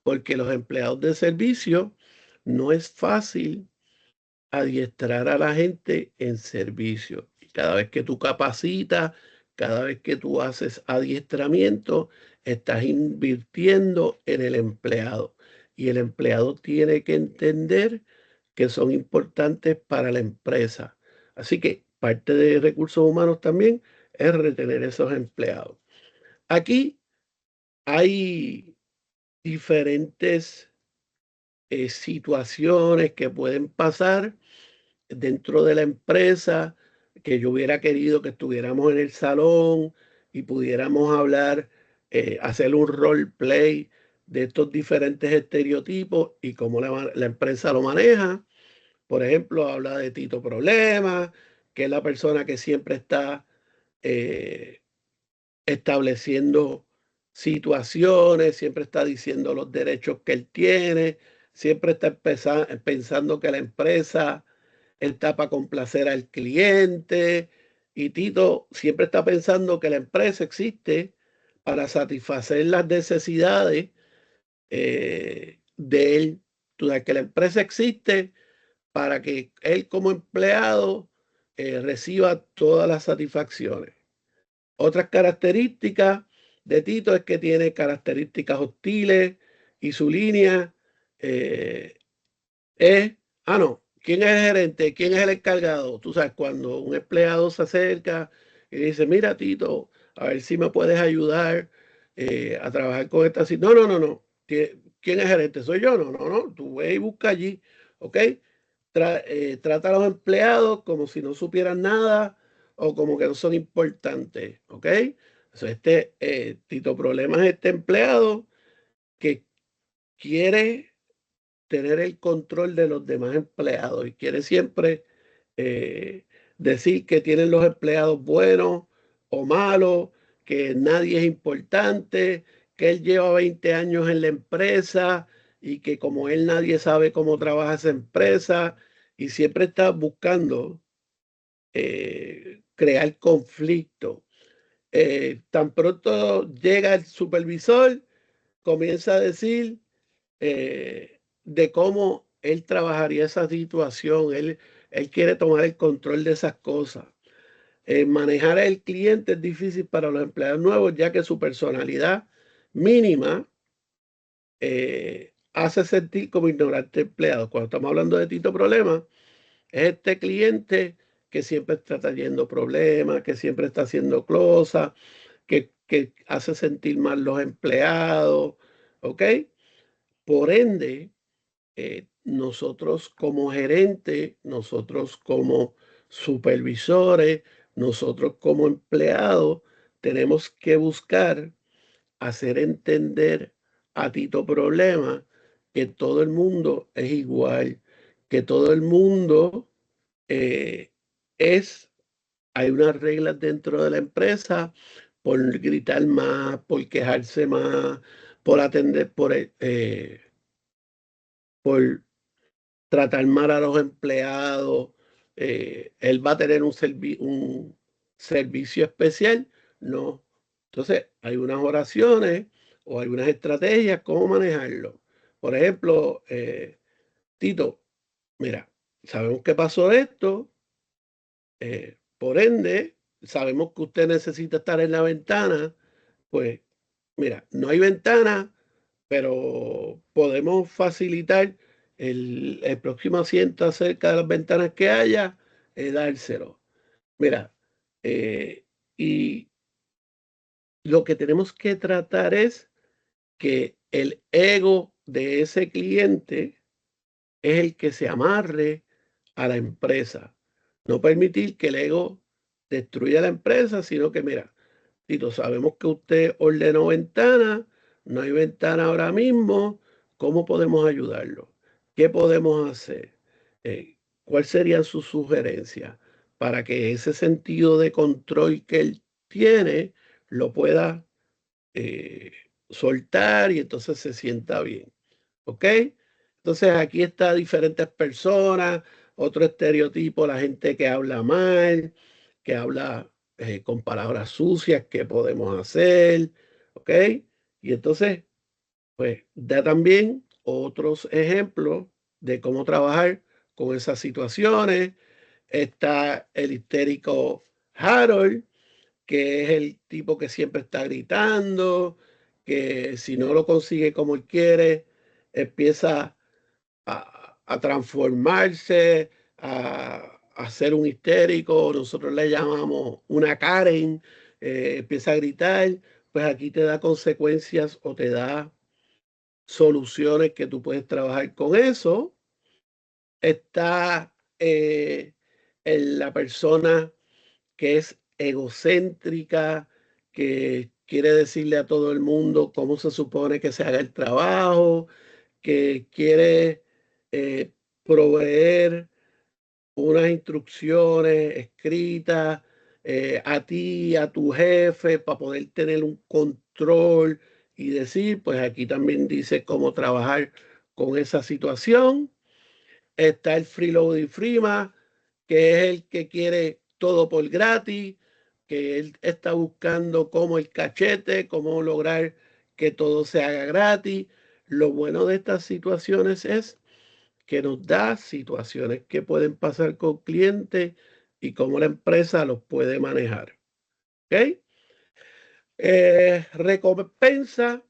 Porque los empleados de servicio no es fácil adiestrar a la gente en servicio. Y cada vez que tú capacitas, cada vez que tú haces adiestramiento, estás invirtiendo en el empleado. Y el empleado tiene que entender que son importantes para la empresa. Así que parte de recursos humanos también es retener esos empleados. Aquí hay diferentes situaciones que pueden pasar dentro de la empresa, que yo hubiera querido que estuviéramos en el salón y pudiéramos hablar, hacer un role play de estos diferentes estereotipos y cómo la empresa lo maneja. Por ejemplo, habla de Tito Problema, que es la persona que siempre está eh, estableciendo situaciones, siempre está diciendo los derechos que él tiene, siempre está pensando que la empresa está para complacer al cliente y Tito siempre está pensando que la empresa existe para satisfacer las necesidades de él. Tú sabes que la empresa existe para que él como empleado reciba todas las satisfacciones. Otras características de Tito es que tiene características hostiles y su línea eh, es, no, ¿quién es el gerente? ¿Quién es el encargado? Tú sabes, cuando un empleado se acerca y dice, mira, Tito, a ver si me puedes ayudar a trabajar con esta situación. No, no, no, no. ¿Quién es el gerente? ¿Soy yo? No, no, no. Tú ve y busca allí, ¿ok? Trata a los empleados como si no supieran nada o como que no son importantes, ¿ok? Entonces, Tito Problema es este empleado que quiere tener el control de los demás empleados y quiere siempre eh, decir que tienen los empleados buenos o malos, que nadie es importante, que él lleva 20 años en la empresa y que como él nadie sabe cómo trabaja esa empresa y siempre está buscando crear conflicto. Tan pronto llega el supervisor, comienza a decir de cómo él trabajaría esa situación. Él quiere tomar el control de esas cosas. Manejar al cliente es difícil para los empleados nuevos, ya que su personalidad mínima hace sentir como ignorante empleado. Cuando estamos hablando de Tito Problema, es este cliente que siempre está trayendo problemas, que siempre está haciendo cosas, que hace sentir mal los empleados, ¿ok? Por ende, nosotros como gerentes, nosotros como supervisores, nosotros como empleados, tenemos que buscar hacer entender a Tito Problema que todo el mundo es igual, que todo el mundo hay unas reglas dentro de la empresa por gritar más, por quejarse más, por atender, por tratar mal a los empleados. Él va a tener un servicio especial. No. Entonces, hay unas oraciones o hay unas estrategias, cómo manejarlo. Por ejemplo, Tito, mira, sabemos que pasó esto, por ende, sabemos que usted necesita estar en la ventana, pues mira, no hay ventana, pero podemos facilitar el próximo asiento acerca de las ventanas que haya, dárselo. Mira, y lo que tenemos que tratar es que el ego de ese cliente es el que se amarre a la empresa. No permitir que el ego destruya la empresa, sino que, mira, Tito, sabemos que usted ordenó ventana, no hay ventana ahora mismo, ¿cómo podemos ayudarlo? ¿Qué podemos hacer? ¿Cuál serían sus sugerencias para que ese sentido de control que él tiene lo pueda eh, soltar y entonces se sienta bien? ¿Ok? Entonces aquí está diferentes personas, otro estereotipo, la gente que habla mal, que habla con palabras sucias, ¿qué podemos hacer? ¿Ok? Y entonces, pues da también otros ejemplos de cómo trabajar con esas situaciones. Está el histérico Harold, que es el tipo que siempre está gritando, que si no lo consigue como él quiere, empieza a transformarse, a ser un histérico, nosotros le llamamos una Karen, empieza a gritar, pues aquí te da consecuencias o te da soluciones que tú puedes trabajar con eso. Está la persona que es egocéntrica, que quiere decirle a todo el mundo cómo se supone que se haga el trabajo, que quiere proveer unas instrucciones escritas a ti, a tu jefe, para poder tener un control y decir, pues aquí también dice cómo trabajar con esa situación. Está el freeloading freema, que es el que quiere todo por gratis, que él está buscando cómo el cachete, cómo lograr que todo se haga gratis. Lo bueno de estas situaciones es que nos da situaciones que pueden pasar con clientes y cómo la empresa los puede manejar. ¿Ok? Recompensa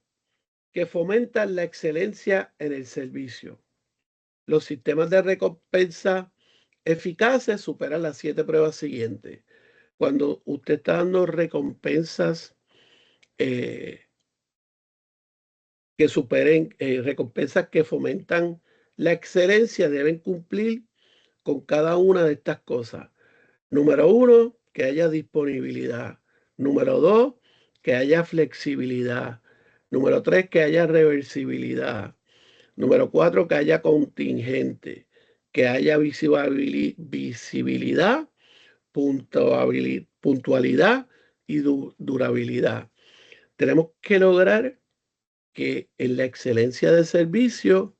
que fomentan la excelencia en el servicio. Los sistemas de recompensa eficaces superan las 7 pruebas siguientes. Cuando usted está dando recompensas eh, que superen, recompensas que fomentan la excelencia, deben cumplir con cada una de estas cosas. Número uno, que haya disponibilidad. Número dos, que haya flexibilidad. Número tres, que haya reversibilidad. Número cuatro, que haya contingente, que haya visibilidad, puntualidad y durabilidad. Tenemos que lograr que en la excelencia de servicio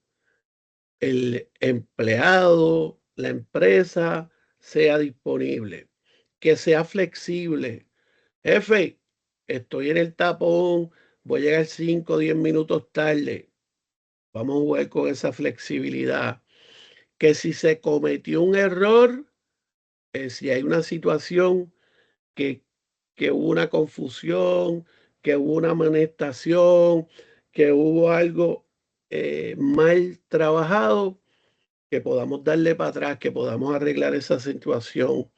el empleado, la empresa sea disponible, que sea flexible. Jefe, estoy en el tapón, voy a llegar 5 o 10 minutos tarde. Vamos a jugar con esa flexibilidad. Que si se cometió un error, si hay una situación que, que hubo una confusión, que hubo una amonestación, que hubo algo mal trabajado, que podamos darle para atrás, que podamos arreglar esa situación,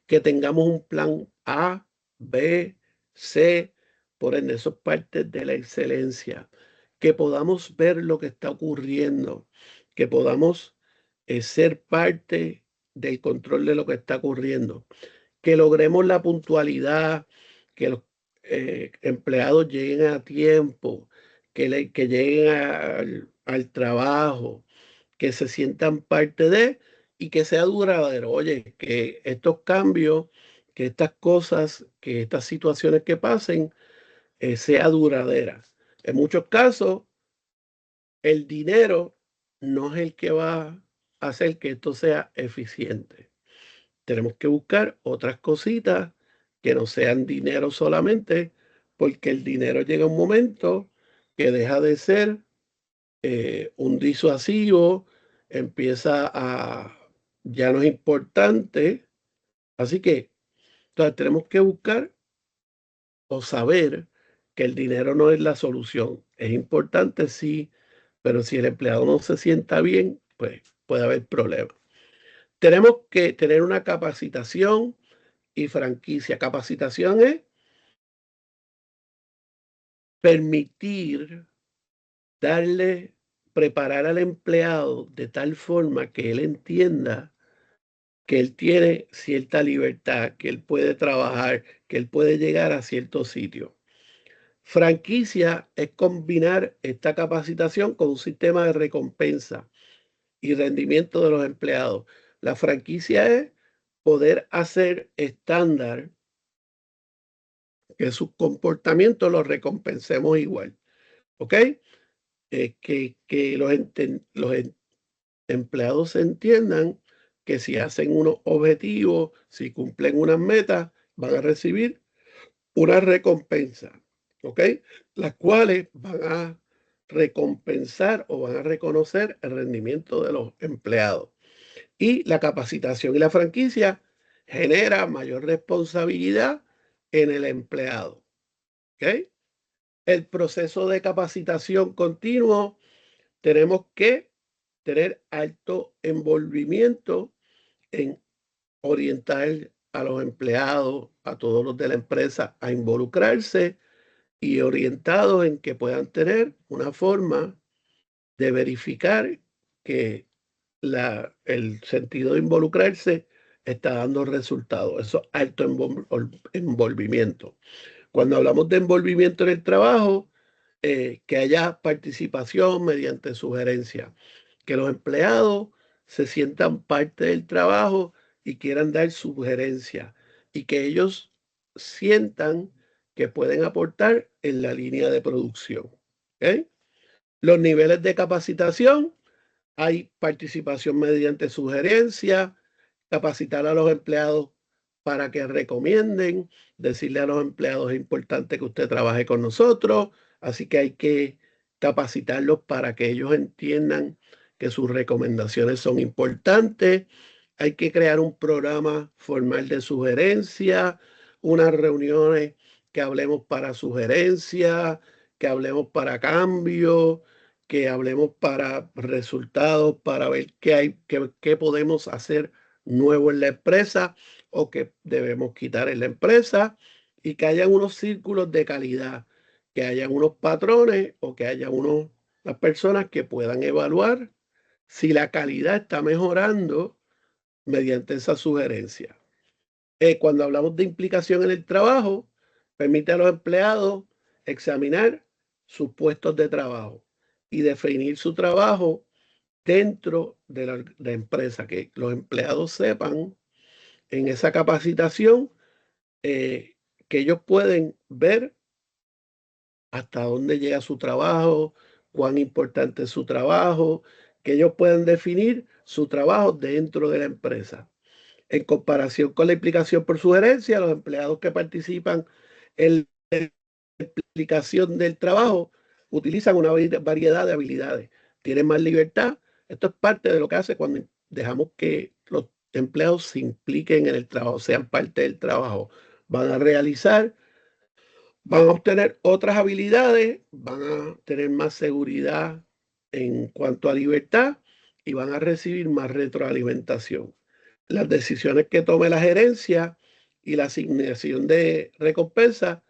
que tengamos un plan A, B, C, por ende, eso es parte de la excelencia, que podamos ver lo que está ocurriendo, que podamos ser parte del control de lo que está ocurriendo, que logremos la puntualidad, que los empleados lleguen a tiempo, que lleguen al trabajo, que se sientan parte de y que sea duradero. Oye, que estos cambios, que estas cosas, que estas situaciones que pasen, sea duradera. En muchos casos, el dinero no es el que va a hacer que esto sea eficiente. Tenemos que buscar otras cositas que no sean dinero solamente, porque el dinero llega a un momento que deja de ser un disuasivo, empieza a, ya no es importante. Así que entonces, tenemos que buscar o saber que el dinero no es la solución. Es importante, sí, pero si el empleado no se sienta bien, pues puede haber problemas. Tenemos que tener una capacitación y franquicia. Capacitación es permitir darle, preparar al empleado de tal forma que él entienda que él tiene cierta libertad, que él puede trabajar, que él puede llegar a cierto sitio. Franquicia es combinar esta capacitación con un sistema de recompensa y rendimiento de los empleados. La franquicia es poder hacer estándar que sus comportamientos los recompensemos igual. ¿Ok? Que los empleados entiendan que si hacen unos objetivos, si cumplen unas metas, van a recibir una recompensa, ¿ok? Las cuales van a recompensar o van a reconocer el rendimiento de los empleados. Y la capacitación y la franquicia genera mayor responsabilidad en el empleado, ¿ok? El proceso de capacitación continuo, tenemos que tener alto envolvimiento en orientar a los empleados, a todos los de la empresa, a involucrarse y orientados en que puedan tener una forma de verificar que el sentido de involucrarse está dando resultados. Eso es alto envolvimiento. Cuando hablamos de envolvimiento en el trabajo, que haya participación mediante sugerencia, que los empleados se sientan parte del trabajo y quieran dar sugerencias y que ellos sientan que pueden aportar en la línea de producción. ¿Ok? Los niveles de capacitación, hay participación mediante sugerencia, capacitar a los empleados para que recomienden, decirle a los empleados es importante que usted trabaje con nosotros, así que hay que capacitarlos para que ellos entiendan que sus recomendaciones son importantes. Hay que crear un programa formal de sugerencia, unas reuniones que hablemos para sugerencias, que hablemos para cambios, que hablemos para resultados, para ver qué podemos hacer nuevo en la empresa o qué debemos quitar en la empresa y que haya unos círculos de calidad, que haya unos patrones o que haya unas personas que puedan evaluar si la calidad está mejorando mediante esa sugerencia. Cuando hablamos de implicación en el trabajo, permite a los empleados examinar sus puestos de trabajo y definir su trabajo dentro de la empresa, que los empleados sepan en esa capacitación que ellos pueden ver hasta dónde llega su trabajo, cuán importante es su trabajo, que ellos puedan definir su trabajo dentro de la empresa. En comparación con la implicación por sugerencia, los empleados que participan en la implicación del trabajo utilizan una variedad de habilidades, tienen más libertad. Esto es parte de lo que hace cuando dejamos que los empleados se impliquen en el trabajo, sean parte del trabajo. Van a realizar, van a obtener otras habilidades, van a tener más seguridad en cuanto a libertad y van a recibir más retroalimentación. Las decisiones que tome la gerencia y la asignación de recompensa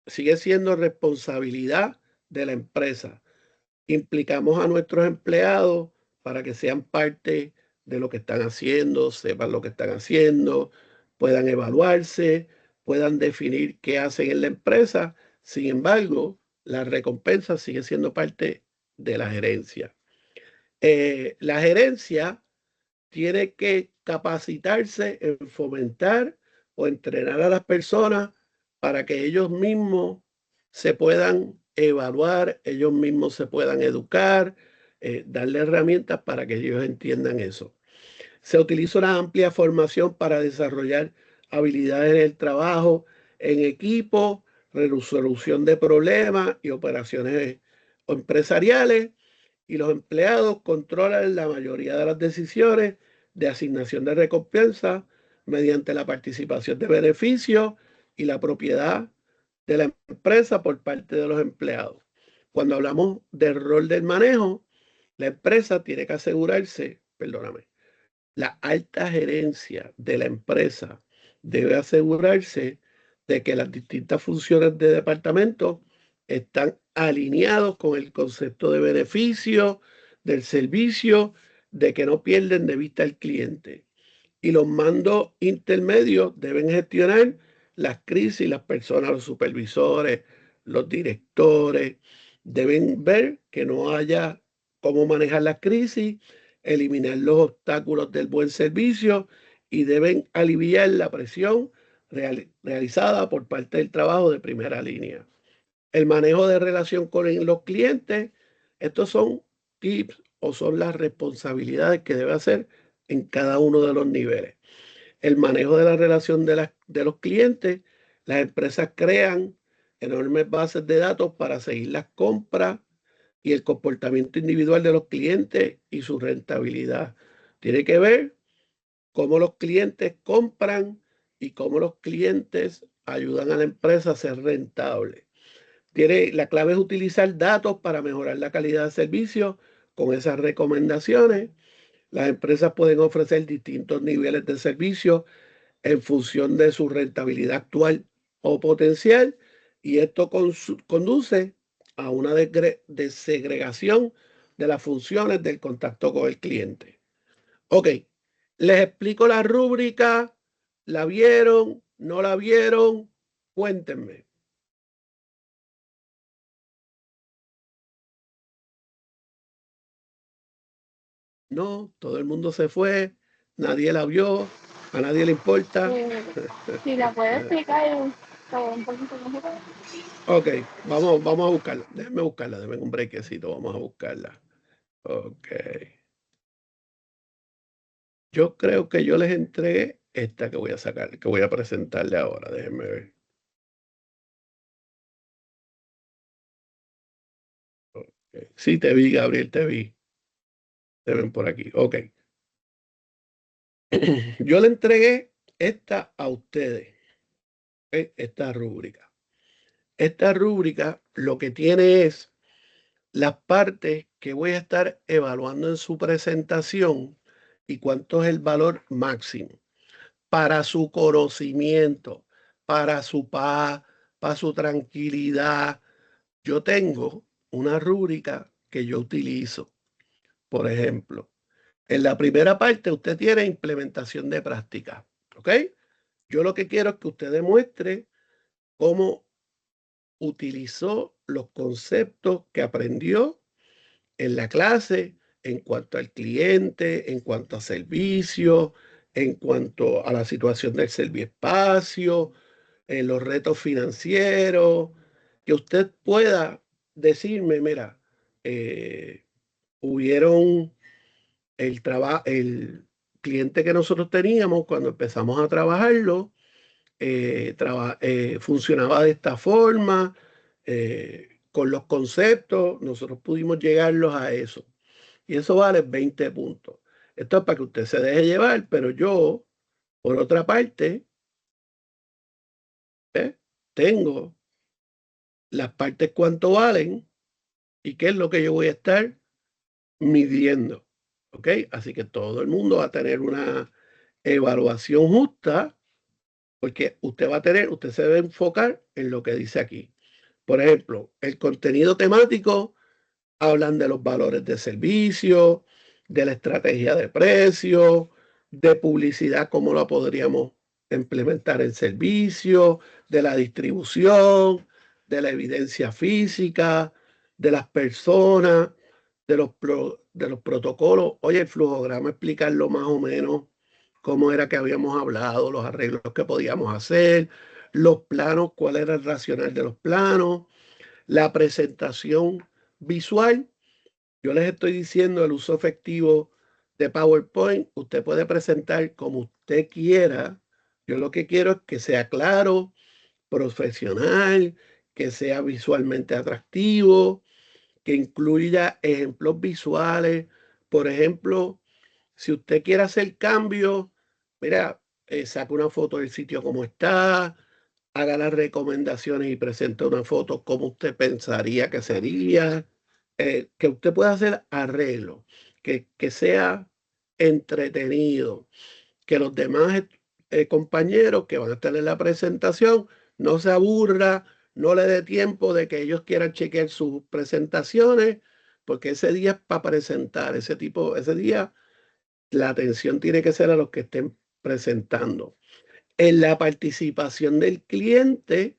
sigue siendo responsabilidad de la empresa. Implicamos a nuestros empleados para que sean parte de lo que están haciendo, sepan lo que están haciendo, puedan evaluarse, puedan definir qué hacen en la empresa. Sin embargo, la recompensa sigue siendo parte de la gerencia. La gerencia tiene que capacitarse en fomentar o entrenar a las personas para que ellos mismos se puedan evaluar, ellos mismos se puedan educar, darle herramientas para que ellos entiendan eso. Se utiliza una amplia formación para desarrollar habilidades en el trabajo en equipo, resolución de problemas y operaciones empresariales, y los empleados controlan la mayoría de las decisiones de asignación de recompensa mediante la participación de beneficios y la propiedad de la empresa por parte de los empleados. Cuando hablamos del rol del manejo, la empresa tiene que asegurarse, perdóname, la alta gerencia de la empresa debe asegurarse de que las distintas funciones de departamento están alineados con el concepto de beneficio del servicio, de que no pierden de vista al cliente. Y los mandos intermedios deben gestionar las crisis, las personas, los supervisores, los directores, deben ver que no haya cómo manejar las crisis, eliminar los obstáculos del buen servicio y deben aliviar la presión realizada por parte del trabajo de primera línea. El manejo de relación con los clientes, estos son tips o son las responsabilidades que debe hacer en cada uno de los niveles. El manejo de la relación de los clientes, las empresas crean enormes bases de datos para seguir las compras y el comportamiento individual de los clientes y su rentabilidad. Tiene que ver cómo los clientes compran y cómo los clientes ayudan a la empresa a ser rentable. La clave es utilizar datos para mejorar la calidad de servicio con esas recomendaciones. Las empresas pueden ofrecer distintos niveles de servicio en función de su rentabilidad actual o potencial, y esto conduce a una desegregación de las funciones del contacto con el cliente. Ok, les explico la rúbrica. ¿La vieron? ¿No la vieron? Cuéntenme. No, todo el mundo se fue, nadie la vio, a nadie le importa. Si la puedes explicar un poquito mejor. Ok, vamos a buscarla. Déjenme un brequecito, vamos a buscarla. Ok. Yo creo que yo les entregué esta que voy a sacar, que voy a presentarle ahora. Déjenme ver. Okay. Sí, te vi, Gabriel, te vi. Te ven por aquí. Ok. Yo le entregué esta a ustedes, esta rúbrica. Esta rúbrica lo que tiene es las partes que voy a estar evaluando en su presentación y cuánto es el valor máximo para su conocimiento, para su paz, para su tranquilidad. Yo tengo una rúbrica que yo utilizo. Por ejemplo, en la primera parte usted tiene implementación de práctica, ¿ok? Yo lo que quiero es que usted demuestre cómo utilizó los conceptos que aprendió en la clase en cuanto al cliente, en cuanto a servicio, en cuanto a la situación del serviespacio, en los retos financieros, que usted pueda decirme, mira, hubieron el cliente que nosotros teníamos cuando empezamos a trabajarlo, funcionaba de esta forma, con los conceptos, nosotros pudimos llegarlos a eso. Y eso vale 20 puntos. Esto es para que usted se deje llevar, pero yo, por otra parte, tengo las partes cuánto valen y qué es lo que yo voy a estar midiendo. ¿Ok? Así que todo el mundo va a tener una evaluación justa porque usted se debe enfocar en lo que dice aquí. Por ejemplo, el contenido temático hablan de los valores de servicio, de la estrategia de precio, de publicidad, cómo la podríamos implementar en servicio, de la distribución, de la evidencia física, de las personas, de los los protocolos. Oye, el flujograma, explicarlo más o menos cómo era que habíamos hablado, los arreglos que podíamos hacer, los planos, cuál era el racional de los planos, la presentación visual. Yo les estoy diciendo el uso efectivo de PowerPoint. Usted puede presentar como usted quiera. Yo lo que quiero es que sea claro, profesional, que sea visualmente atractivo, que incluya ejemplos visuales. Por ejemplo, si usted quiere hacer cambios, mira, saca una foto del sitio como está, haga las recomendaciones y presente una foto como usted pensaría que sería, que usted pueda hacer arreglo, que sea entretenido, que los demás compañeros que van a estar en la presentación no se aburra, no le dé tiempo de que ellos quieran chequear sus presentaciones, porque ese día es para presentar, ese día la atención tiene que ser a los que estén presentando. En la participación del cliente,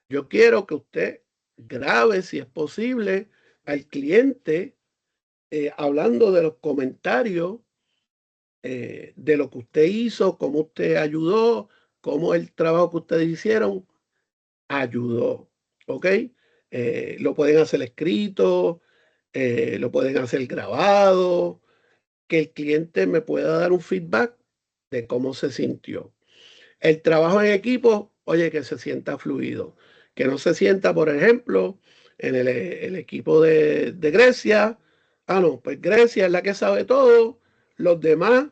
yo quiero que usted grabe, si es posible, al cliente hablando de los comentarios, de lo que usted hizo, cómo usted ayudó, cómo el trabajo que ustedes hicieron ayudó. ¿Ok? Lo pueden hacer escrito, lo pueden hacer grabado, que el cliente me pueda dar un feedback de cómo se sintió. El trabajo en equipo, oye, que se sienta fluido, que no se sienta, por ejemplo, en el equipo de Grecia. Ah, no, pues Grecia es la que sabe todo, los demás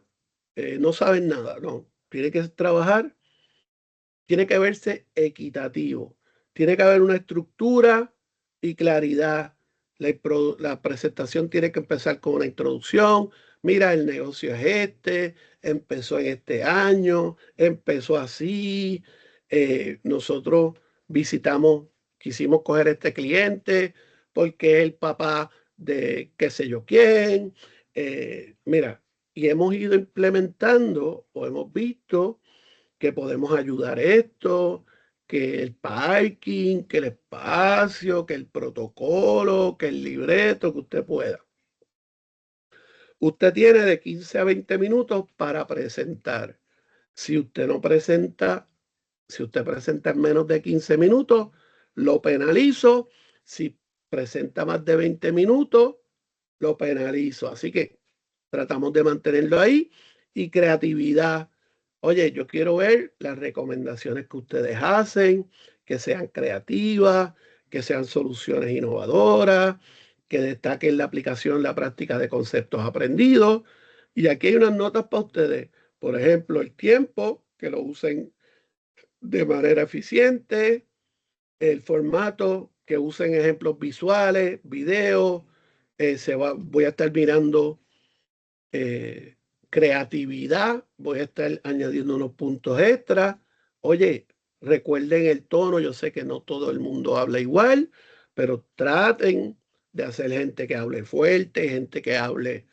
no saben nada. No, tiene que trabajar, tiene que verse equitativo, tiene que haber una estructura y claridad. La presentación tiene que empezar con una introducción. Mira, el negocio es este, empezó en este año, empezó así. Nosotros quisimos coger este cliente porque es el papá de qué sé yo quién. Mira, y hemos ido implementando o hemos visto que podemos ayudar esto, que el parking, que el espacio, que el protocolo, que el libreto, que usted pueda. Usted tiene de 15 a 20 minutos para presentar. Si usted no presenta, si usted presenta en menos de 15 minutos, lo penalizo. Si presenta más de 20 minutos, lo penalizo. Así que tratamos de mantenerlo ahí. Y creatividad. Oye, yo quiero ver las recomendaciones que ustedes hacen, que sean creativas, que sean soluciones innovadoras, que destaquen la aplicación, la práctica de conceptos aprendidos. Y aquí hay unas notas para ustedes. Por ejemplo, el tiempo, que lo usen de manera eficiente, el formato, que usen ejemplos visuales, videos. Voy a estar mirando creatividad, voy a estar añadiendo unos puntos extras. Oye, recuerden el tono, yo sé que no todo el mundo habla igual, pero traten de hacer gente que hable fuerte, gente que hable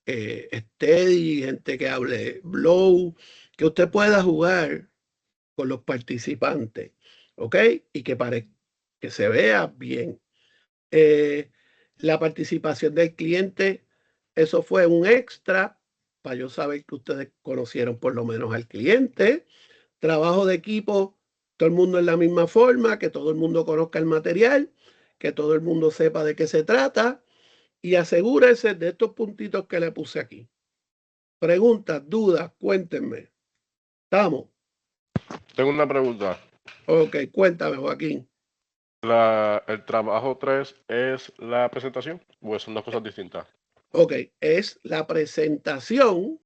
steady, gente que hable blow, que usted pueda jugar con los participantes, ¿ok? Y que se vea bien. La participación del cliente, eso fue un extra para yo saber que ustedes conocieron por lo menos al cliente. Trabajo de equipo, todo el mundo en la misma forma, que todo el mundo conozca el material, que todo el mundo sepa de qué se trata y asegúrese de estos puntitos que le puse aquí. Preguntas, dudas, cuéntenme. ¿Estamos? Tengo una pregunta. Ok, cuéntame, Joaquín. ¿El trabajo 3 es la presentación o son dos cosas distintas? Ok, es la presentación